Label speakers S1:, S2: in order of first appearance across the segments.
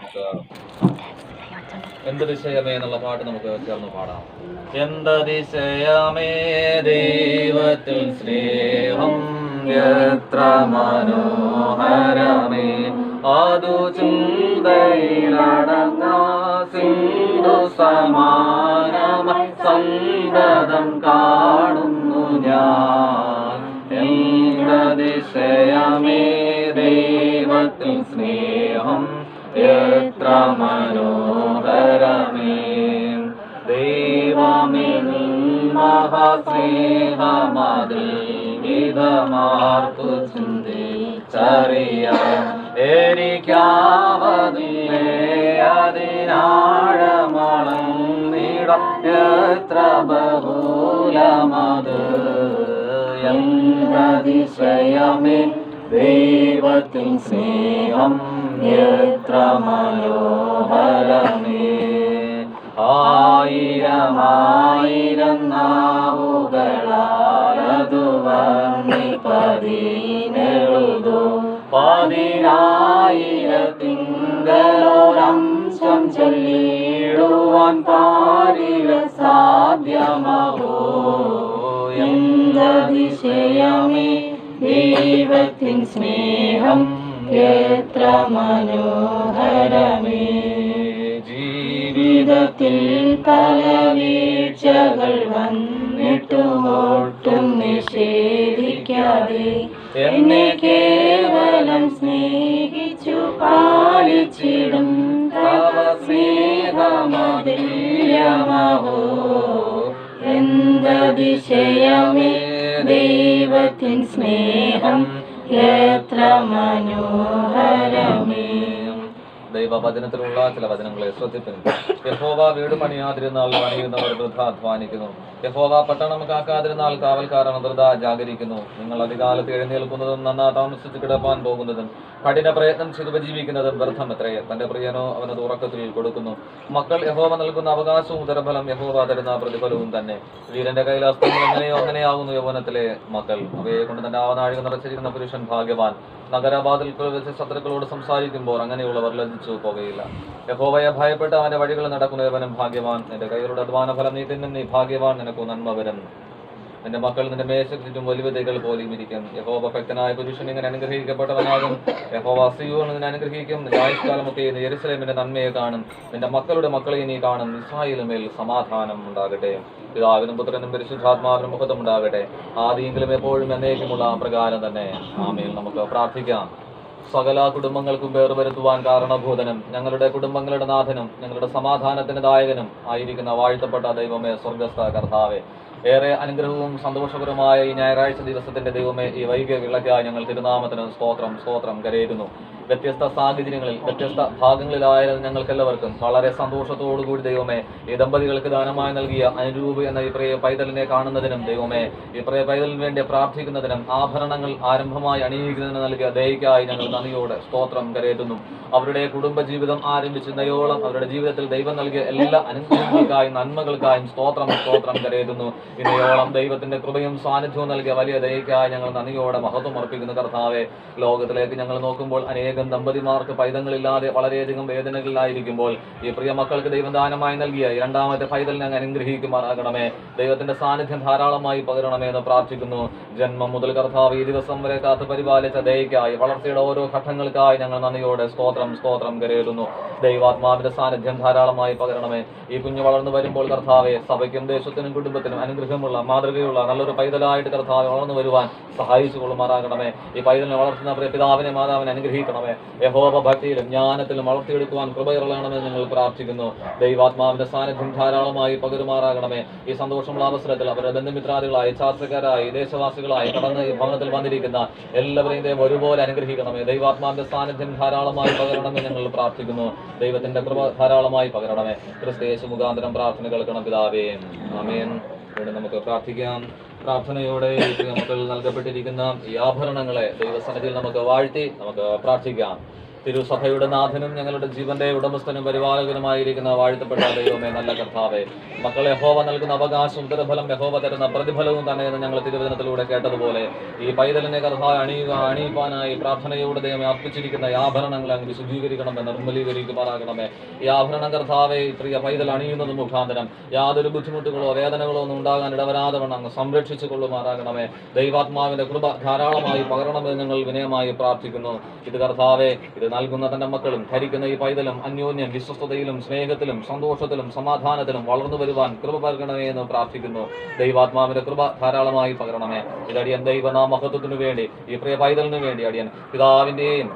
S1: നമുക്ക് എന്തതിശയമേ എന്നുള്ള പാട്ട് നമുക്ക് ചേർന്ന് പാടാം. എന്തതിശയമേ ദൈവത്തിൽ സ്നേഹം എത്ര മനോഹരമേ, അതു ചിന്തയിലടങ്ങാ സിന്ധു സമാനമായി സന്തതം കാണുന്നു ഞാൻ. എന്തതിശയമേ ദൈവത്തിൽ സ്നേഹം എത്ര മനോഹരമേ, ദൈവമേ മഹാസ്നേഹമതിൽ വിധമാർത്തു ചിന്തിച്ചറിയാൻ എനിക്കാവതില്ലേ അതിനാഴമളന്നിടം എത്ര ബഹുലമത്. എന്തതിശയമേ ദൈവത്തിൻ സ്നേഹം എത്ര മനോഹരമേ. ആയിരമായിരം നാവുകളാലതു വർണ്ണിപ്പതിനെഴുതോ, പതിനായിരത്തിങ്കലോരംശം ചൊല്ലിടുവാൻ പാരില സാധ്യമോ. എന്തതിശയമേ ദൈവത്തിൻ സ്നേഹം എത്ര മനോഹരമേ. ജീവിതത്തിൽ പല വീഴ്ചകൾ വന്നിട്ടും ഒട്ടും നിഷേധിക്കാതെ എന്നെ കേവലം സ്നേഹിച്ചു പാലിച്ചിടും തവ സ്നേഹമതില്യമഹോ. എന്തതിശയമേ ദൈവത്തിൻ സ്നേഹം എത്ര മനോഹരമേ. ദൈവവചനത്തിലുള്ള ചില വചനങ്ങളെ ശ്രദ്ധിക്കുന്നു. യഹോവ വീട് പണിയാതിരുന്നാൽ പണിയുന്നവർ വൃഥ അധ്വാനിക്കുന്നു. യഹോവ പട്ടണം കാക്കാതിരുന്നാൽ കാവൽക്കാരൻ വൃഥ ജാഗരിക്കുന്നു. നിങ്ങൾ അധികാലത്ത് എഴുന്നേൽക്കുന്നതും നന്നാ താമസിച്ച് കിടപ്പാൻ പോകുന്നതും കഠിന പ്രയത്നം ചെയ്ത് ഉപജീവിക്കുന്നതും വ്യർത്ഥമത്രേ. തന്റെ പ്രിയനോ അവനത് ഉറക്കത്തിൽ കൊടുക്കുന്നു. മക്കൾ യഹോവ നൽകുന്ന അവകാശവും ഉദരഫലം യഹോവ തരുന്ന പ്രതിഫലവും തന്നെ. വീരന്റെ കയ്യിൽ അസ്ത്രങ്ങൾ എങ്ങനെയോ അങ്ങനെയാകുന്നു യൗവനത്തിലെ മക്കൾ. അവയെ കൊണ്ട് തന്റെ ആവനാഴിക നിറച്ചിരിക്കുന്ന പുരുഷൻ ഭാഗ്യവാൻ. നഗരവാതിൽ വെച്ച് ശത്രുക്കളോട് സംസാരിക്കുമ്പോൾ അങ്ങനെയുള്ളവർ ലജ്ജിച്ചു പോകുകയില്ല. യഹോവയെ ഭയപ്പെട്ട് അവന്റെ വഴികൾ നടക്കുന്നവനും ഭാഗ്യവാൻ. നിന്റെ കൈകളുടെ അധ്വാന ഫലം നീ തിന്നും, നീ ഭാഗ്യവാൻ, നിനക്കു നന്മ വരും. നിന്റെ മക്കൾ നിന്റെ മേശയ്ക്ക് ചുറ്റും വലിയതൈകൾ പോലെയും ഇരിക്കും. യഹോവ ഭക്തനായ പുരുഷൻ ഇങ്ങനെ അനുഗ്രഹിക്കപ്പെട്ടവനാകും. യഹോവ സിയോൻ നിന്നെ അനുഗ്രഹിക്കും. നിന്റെ ആയുഷ്കാലമൊക്കെ നീ യെരൂശലേമിന്റെ നന്മയെ കാണും. നിന്റെ മക്കളുടെ മക്കളെ നീ കാണും. ഇസ്രായേലിന്മേൽ സമാധാനം ഉണ്ടാകട്ടെ. പിതാവിനും പുത്രനും പരിശുദ്ധാത്മാവിനും മുഖത്തും ഉണ്ടാകട്ടെ, ആദിയെങ്കിലും എപ്പോഴും എന്നേക്കുമുള്ള പ്രകാരം തന്നെ. ആമേൻ. നമുക്ക് പ്രാർത്ഥിക്കാം. സകല കുടുംബങ്ങൾക്കും പേർ വരുത്തുവാൻ കാരണഭൂതനും ഞങ്ങളുടെ കുടുംബങ്ങളുടെ നാഥനും ഞങ്ങളുടെ സമാധാനത്തിന് ദായകനും ആയിരിക്കുന്ന വാഴ്ത്തപ്പെട്ട ദൈവമേ, സ്വർഗസ്ഥ കർത്താവേ, ഏറെ അനുഗ്രഹവും സന്തോഷകരമായ ഈ ഞായറാഴ്ച ദിവസത്തിന്റെ ദൈവമേ, ഈ വൈകിയ വിളക്കായി ഞങ്ങൾ തിരുനാമത്തിന് സ്തോത്രം കരയുന്നു. വ്യത്യസ്ത സാഹചര്യങ്ങളിൽ വ്യത്യസ്ത ഭാഗങ്ങളിലായ ഞങ്ങൾക്കെല്ലാവർക്കും വളരെ സന്തോഷത്തോടുകൂടി ദൈവമേ, ഈ ദമ്പതികൾക്ക് ദാനമായി നൽകിയ അനുരൂപ് എന്ന ഈ പ്രിയ പൈതലിനെ കാണുന്നതിനും ദൈവമേ, ഈ പ്രിയ പൈതലിന് വേണ്ടി പ്രാർത്ഥിക്കുന്നതിനും ആഭരണങ്ങൾ ആരംഭമായി അണിയിക്കുന്നതിന് നൽകിയ ദയക്കായി ഞങ്ങൾ നന്ദിയോടെ സ്തോത്രം കരയറ്റുന്നു. അവരുടെ കുടുംബജീവിതം ആരംഭിച്ച് നയോളം അവരുടെ ജീവിതത്തിൽ ദൈവം നൽകിയ എല്ലാ അനുഗ്രഹങ്ങൾക്കായും നന്മകൾക്കായും സ്തോത്രം കരയറ്റുന്നു. ഇന്നയോളം ദൈവത്തിന്റെ കൃപയും സാന്നിധ്യവും നൽകിയ വലിയ ദയക്കായി ഞങ്ങൾ നന്ദിയോടെ മഹത്വം അർപ്പിക്കുന്ന കർത്താവെ, ലോകത്തിലേക്ക് ഞങ്ങൾ നോക്കുമ്പോൾ അനേകം ദമ്പതിമാർക്ക് പൈതങ്ങളില്ലാതെ വളരെയധികം വേദനകളിലായിരിക്കുമ്പോൾ ഈ പ്രിയ മക്കൾക്ക് ദൈവം ദാനമായി നൽകിയ രണ്ടാമത്തെ പൈതലിനെ അങ്ങ് അനുഗ്രഹിക്കുമാറാകണമേ. ദൈവത്തിന്റെ സാന്നിധ്യം ധാരാളമായി പകരണമേ എന്ന് പ്രാർത്ഥിക്കുന്നു. ജന്മം മുതൽ കർത്താവ് ഈ ദിവസം വരെ കാത്ത് പരിപാലിച്ച ദയക്കായി വളർച്ചയുടെ ഓരോ ഘട്ടങ്ങൾക്കായി ഞങ്ങൾ നന്ദിയോടെ സ്തോത്രം കരയറ്റുന്നു. ദൈവാത്മാവിന്റെ സാന്നിധ്യം ധാരാളമായി പകരണമേ. ഈ കുഞ്ഞു വളർന്നു വരുമ്പോൾ കർത്താവെ, സഭയ്ക്കും ദേശത്തിനും കുടുംബത്തിനും അനുഗ്രഹമുള്ള മാതൃകയുള്ള നല്ലൊരു പൈതലായിട്ട് കർത്താവ് വളർന്നു വരുവാൻ സഹായിച്ചു കൊള്ളുമാറാകണമേ. ഈ പൈതലിനെ വളർത്തുന്ന പിതാവിനെ മാതാവിനെ അനുഗ്രഹിക്കണമേ. യഹോവ ഭക്തിയിലും ജ്ഞാനത്തിലും വളർത്തിയെടുക്കുവാൻ കൃപയിറങ്ങണമെന്ന് ഞങ്ങൾ പ്രാർത്ഥിക്കുന്നു. ദൈവാത്മാവിന്റെ സാന്നിധ്യം ധാരാളമായി പകരുമാറാകണമേ. ഈ സന്തോഷമുള്ള അവസരത്തിൽ അവരുടെ ബന്ധുമിത്രാദികളായി യാത്രക്കാരായി ദേശവാസികളായി കടന്ന് ഈ ഭവനത്തിൽ വന്നിരിക്കുന്ന എല്ലാവരെയും ദൈവം ഒരുപോലെ അനുഗ്രഹിക്കണമേ. ദൈവാത്മാവിന്റെ സാന്നിധ്യം ധാരാളമായി പകരണമെന്ന് ഞങ്ങൾ പ്രാർത്ഥിക്കുന്നു. ദൈവത്തിന്റെ കൃപ ധാരാളമായി പകരണമേ. ക്രിസ്തയേശു മുഖാന്തരം പ്രാർത്ഥന കേൾക്കണം പിതാവേ. ആമേൻ. വീണ്ടും നമുക്ക് പ്രാർത്ഥിക്കാം. പ്രാർത്ഥനയോടെ മക്കൾ നൽകപ്പെട്ടിരിക്കുന്ന ഈ ആഭരണങ്ങളെ ദൈവസന്നിധിയിൽ നമുക്ക് വാഴ്ത്തി നമുക്ക് പ്രാർത്ഥിക്കാം. തിരുസഭയുടെ നാഥനും ഞങ്ങളുടെ ജീവന്റെ ഉടമസ്ഥനും പരിപാലകനുമായിരിക്കുന്ന വാഴ്ത്തപ്പെട്ട ദൈവമേ, നല്ല കർത്താവേ, മക്കളെ യഹോവ നൽകുന്ന അവകാശം ഉത്തരഫലം യഹോവ തരുന്ന പ്രതിഫലവും തന്നെ എന്ന് ഞങ്ങൾ തിരുവചനത്തിലൂടെ കേട്ടതുപോലെ ഈ പൈതലിനെ കർത്താവ് അണിയിപ്പാനായി പ്രാർത്ഥനയോടെ ദൈവമേ അർപ്പിച്ചിരിക്കുന്ന ഈ ആഭരണങ്ങളെ അങ്ങ് വിശുദ്ധീകരിക്കണമേ, നിർമ്മലീകരിക്കുമാറാകണമേ. ഈ ആഭരണം കർത്താവെ പ്രിയ പൈതൽ അണിയുന്നത് മുഖാന്തരം യാതൊരു ബുദ്ധിമുട്ടുകളോ വേദനകളോ ഒന്നും ഉണ്ടാകാൻ ഇടവരാതെ വണ്ണം അങ്ങ് സംരക്ഷിച്ചു കൊള്ളുമാറാകണമേ. ദൈവാത്മാവിന്റെ കൃപ ധാരാളമായി പകരണമെന്ന് ഞങ്ങൾ വിനയമായി പ്രാർത്ഥിക്കുന്നു. ഇത് കർത്താവെ, ഇത് നൽകുന്ന തന്റെ മക്കളും ധരിക്കുന്ന ഈ പൈതലും അന്യോന്യം വിശ്വസ്തയിലും സ്നേഹത്തിലും സന്തോഷത്തിലും സമാധാനത്തിലും വളർന്നു വരുവാൻ കൃപ പകരണമേ എന്ന് പ്രാർത്ഥിക്കുന്നു. ദൈവാത്മാവിന്റെ കൃപ ധാരാളമായി പകരണമേ. ഇതടിയൻ ദൈവനാമഹത്വത്തിനു വേണ്ടി ഈ പ്രിയ പൈതലിനു വേണ്ടി അടിയൻ പിതാവിന്റെയും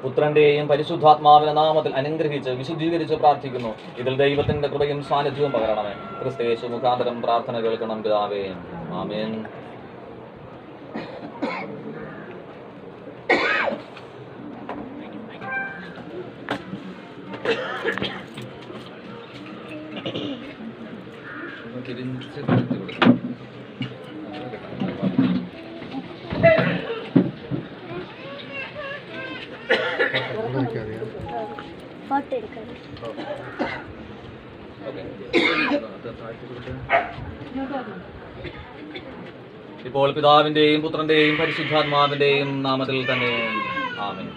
S1: പുത്രന്റെയും പരിശുദ്ധാത്മാവിന്റെ നാമത്തിൽ അനുഗ്രഹിച്ച് വിശുദ്ധീകരിച്ച് പ്രാർത്ഥിക്കുന്നു. ഇതിൽ ദൈവത്തിന്റെ കൃപയും സാന്നിധ്യവും പകരണമേ. ക്രിസ്തയേശു മുഖാന്തരം പ്രാർത്ഥന കേൾക്കണം പിതാവേ. ആമേൻ. ഇപ്പോൾ പിതാവിന്റെയും പുത്രന്റെയും പരിശുദ്ധാത്മാവിന്റെയും നാമത്തിൽ തന്നെ ആമേൻ.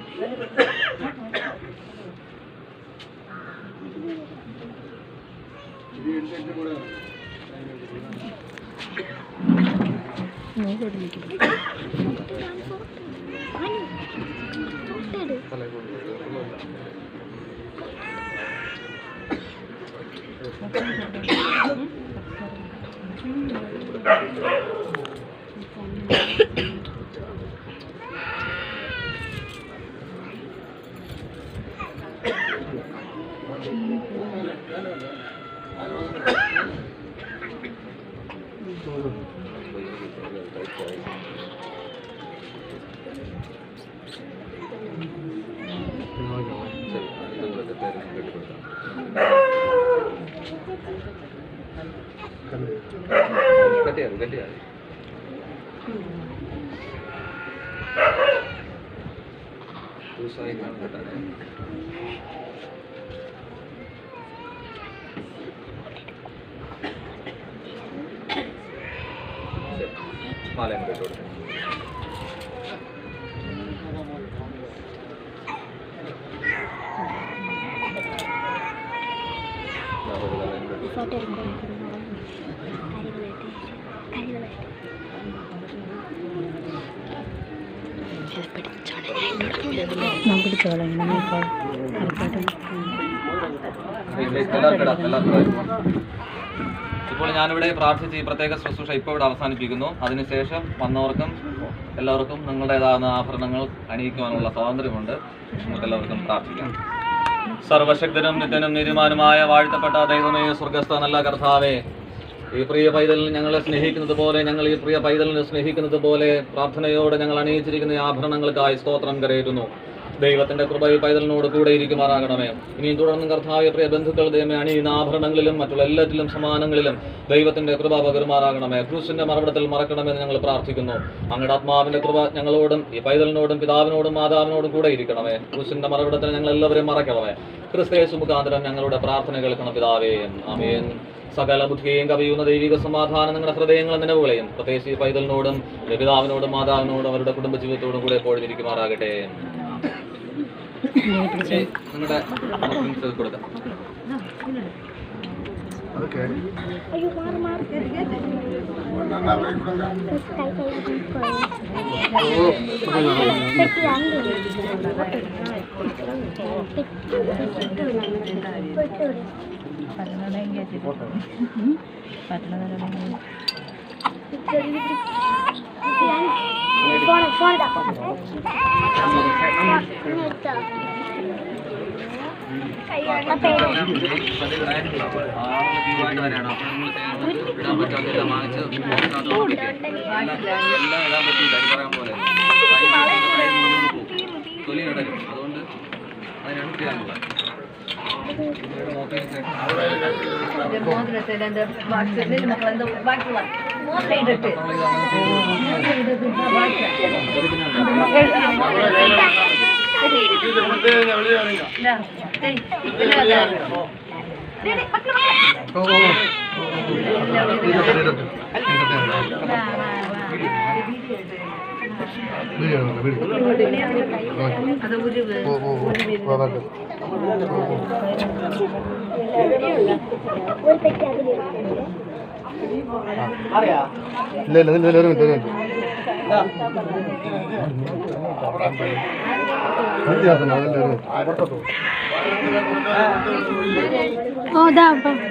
S1: ഇപ്പോൾ ഞാനിവിടെ പ്രാർത്ഥിച്ച് ഈ പ്രത്യേക ശുശ്രൂഷ ഇപ്പോൾ ഇവിടെ അവസാനിപ്പിക്കുന്നു. അതിനുശേഷം വന്നവർക്കും എല്ലാവർക്കും നിങ്ങളുടേതാകുന്ന ആഭരണങ്ങൾ അണിയിക്കുവാനുള്ള സ്വാതന്ത്ര്യമുണ്ട്. നമുക്കെല്ലാവർക്കും പ്രാർത്ഥിക്കാം. സർവശക്തനും നിത്യനും നീതിമാനുമായ വാഴ്ത്തപ്പെട്ട ദൈവമേ, സ്വർഗസ്ഥ നല്ല കർത്താവേ, ഈ പ്രിയ പൈതലിനെ ഞങ്ങളെ സ്നേഹിക്കുന്നത് പോലെ ഞങ്ങൾ ഈ പ്രിയ പൈതലിനെ സ്നേഹിക്കുന്നത് പോലെ പ്രാർത്ഥനയോടെ ഞങ്ങൾ അണിയിച്ചിരിക്കുന്ന ഈ ആഭരണങ്ങൾക്കായി സ്തോത്രം കരയറ്റുന്നു. ദൈവത്തിന്റെ കൃപ ഈ പൈതലിനോട് കൂടെ ഇരിക്കുമാറാകണമേ. ഇനിയും തുടർന്നും കർത്താവേ, പ്രിയ ബന്ധുക്കൾ ദൈവമേ അണിയുന്ന ആഭരണങ്ങളിലും മറ്റുള്ള എല്ലാറ്റിലും സമാനങ്ങളിലും ദൈവത്തിന്റെ കൃപ പകരുമാറാകണമേ. ക്രൂശിന്റെ മറവിടത്തിൽ മറക്കണമെന്ന് ഞങ്ങൾ പ്രാർത്ഥിക്കുന്നു. അങ്ങയുടെ ആത്മാവിന്റെ കൃപ ഞങ്ങളോടും ഈ പൈതലിനോടും പിതാവിനോടും മാതാവിനോടും കൂടെ ഇരിക്കണമേ. ക്രൂശിന്റെ മറവിടത്തിൽ ഞങ്ങൾ എല്ലാവരെയും മറക്കണമേ. ക്രിസ്തയേശു മുഖാന്തരം ഞങ്ങളുടെ പ്രാർത്ഥന കേൾക്കണം പിതാവേ. ആമേൻ. സകല ബുദ്ധിയെയും കവിയുന്ന ദൈവിക സമാധാനം നിങ്ങളുടെ ഹൃദയങ്ങളും നിലവുകളെയും പ്രത്യേകിച്ച് ഈ പൈതലിനോടും പിതാവിനോടും മാതാവിനോടും അവരുടെ കുടുംബജീവിതത്തോടും കൂടെ എപ്പോഴും ഇരിക്കുമാറാകട്ടെ. നിങ്ങളുടെ കൊടുക്കാം. അതുകൊണ്ട് അതിനാണ് ചെയ്യാനുള്ളത്.
S2: Oh, dapat.